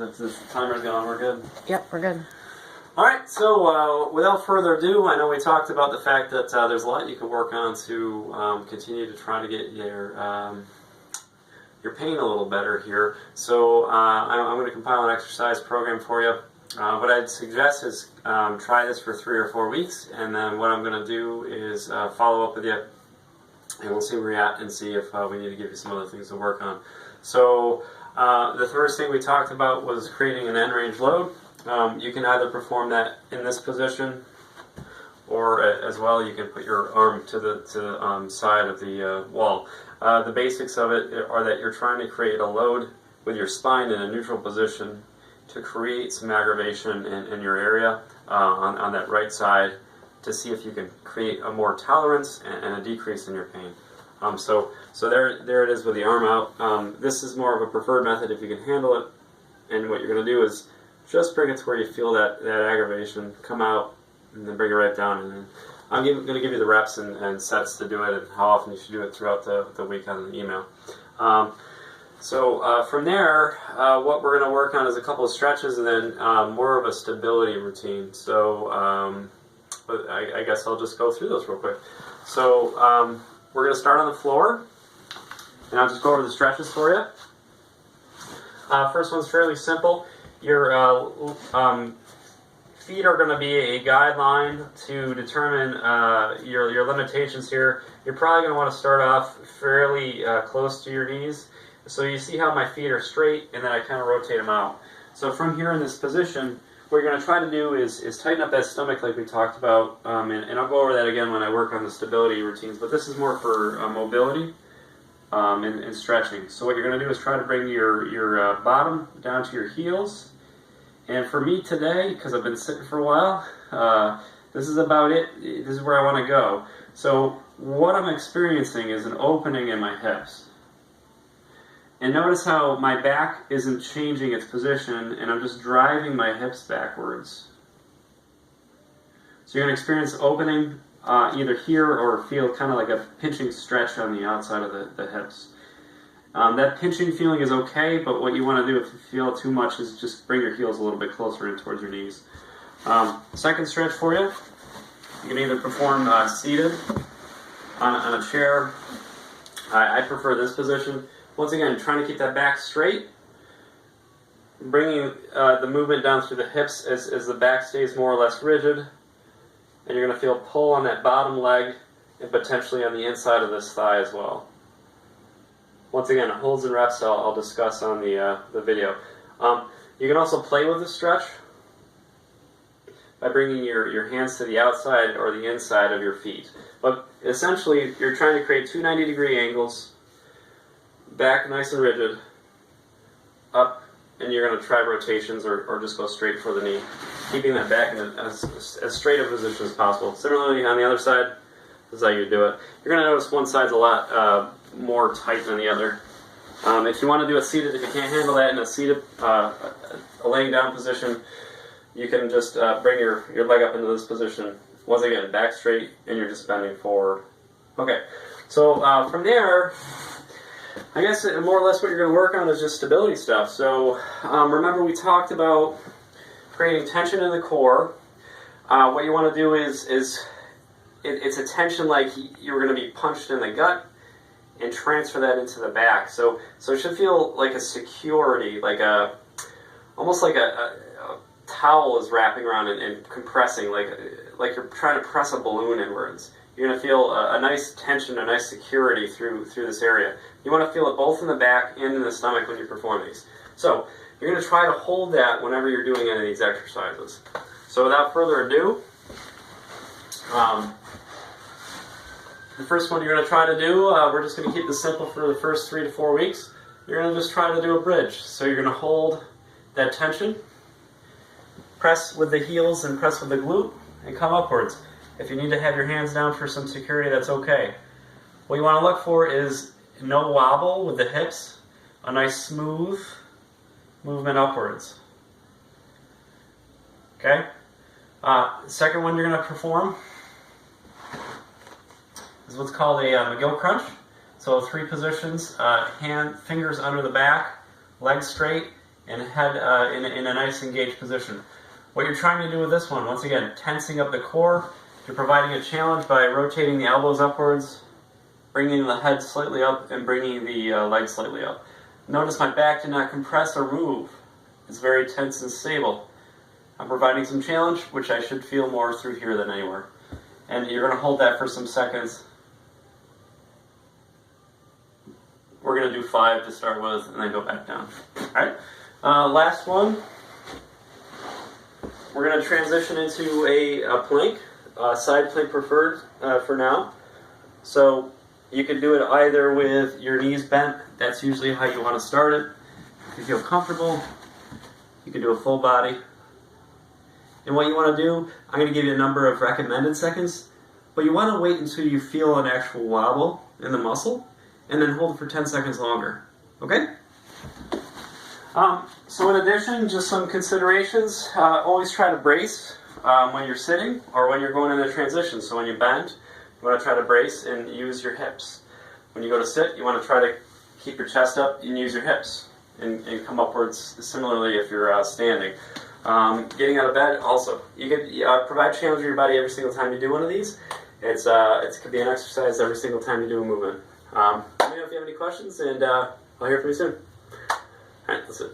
If this timer's going, we're good. Yep, we're good. All right, so without further ado, I know we talked about the fact that there's a lot you can work on to continue to try to get your pain a little better here. So I'm going to compile an exercise program for you. What I'd suggest is try this for 3 or 4 weeks, and then what I'm going to do is follow up with you, and we'll see where you're at and see if we need to give you some other things to work on. So the first thing we talked about was creating an end range load. You can either perform that in this position, or as well you can put your arm to the side of the wall. The basics of it are that you're trying to create a load with your spine in a neutral position to create some aggravation in your area on that right side, to see if you can create a more tolerance and a decrease in your pain. So there it is with the arm out. This is more of a preferred method if you can handle it, and what you're going to do is just bring it to where you feel that aggravation, come out, and then bring it right down. And then I'm going to give you the reps and sets to do it, and how often you should do it throughout the week on the email. So from there, what we're going to work on is a couple of stretches, and then more of a stability routine. So but I guess I'll just go through those real quick. So we're going to start on the floor, and I'll just go over the stretches for you. First one's fairly simple. Your feet are going to be a guideline to determine your limitations here. You're probably going to want to start off fairly close to your knees. So you see how my feet are straight, and then I kind of rotate them out. So from here in this position, what you're going to try to do is tighten up that stomach like we talked about, and I'll go over that again when I work on the stability routines, but this is more for mobility and stretching. So what you're going to do is try to bring your bottom down to your heels. And for me today, because I've been sitting for a while, this is about it. This is where I want to go. So what I'm experiencing is an opening in my hips. And notice how my back isn't changing its position, and I'm just driving my hips backwards. So you're going to experience opening either here or feel kind of like a pinching stretch on the outside of the hips. That pinching feeling is okay, but what you want to do if you feel too much is just bring your heels a little bit closer in towards your knees. Second stretch for you, you can either perform seated on a chair. I prefer this position. Once again, trying to keep that back straight, bringing the movement down through the hips as the back stays more or less rigid, and you're going to feel pull on that bottom leg and potentially on the inside of this thigh as well. Once again, holds and reps I'll discuss on the video. You can also play with the stretch by bringing your hands to the outside or the inside of your feet. But essentially, you're trying to create two 90-degree angles, back nice and rigid, up, and you're going to try rotations or just go straight for the knee, keeping that back in as straight a position as possible. Similarly, on the other side, this is how you do it. You're going to notice one side's a lot more tight than the other. If you want to do it seated, if you can't handle that in a seated, a laying down position, you can just bring your leg up into this position. Once again, back straight, and you're just bending forward. Okay, so from there, I guess more or less what you're going to work on is just stability stuff. So remember we talked about creating tension in the core. What you want to do is it's a tension like you're going to be punched in the gut, and transfer that into the back. So it should feel like a security, like almost like a towel is wrapping around and compressing, like you're trying to press a balloon inwards. You're going to feel a nice tension, a nice security through this area. You want to feel it both in the back and in the stomach when you perform these. So you're going to try to hold that whenever you're doing any of these exercises. So without further ado, the first one you're going to try to do, we're just going to keep this simple for the first 3 to 4 weeks. You're going to just try to do a bridge. So you're going to hold that tension, press with the heels and press with the glute, and come upwards. If you need to have your hands down for some security, that's okay. What you want to look for is no wobble with the hips, a nice smooth movement upwards. Okay? Second one you're going to perform is what's called a McGill crunch. So 3 positions, fingers under the back, legs straight. and head in a nice engaged position. What you're trying to do with this one, once again, tensing up the core. You're providing a challenge by rotating the elbows upwards, bringing the head slightly up, and bringing the legs slightly up. Notice my back did not compress or move. It's very tense and stable. I'm providing some challenge, which I should feel more through here than anywhere. And you're going to hold that for some seconds. We're going to do 5 to start with, and then go back down. Alright, last one. We're going to transition into a plank. Side plank preferred for now. So you can do it either with your knees bent. That's usually how you want to start it. If you feel comfortable, you can do a full body. And what you want to do, I'm going to give you a number of recommended seconds, but you want to wait until you feel an actual wobble in the muscle, and then hold it for 10 seconds longer. Okay? So in addition, just some considerations. Always try to brace when you're sitting or when you're going into transition. So when you bend, you want to try to brace and use your hips. When you go to sit, you want to try to keep your chest up and use your hips and come upwards similarly if you're standing. Getting out of bed also. You can provide challenge to your body every single time you do one of these. It could be an exercise every single time you do a movement. Let me know if you have any questions, and I'll hear from you soon. Alright, that's it.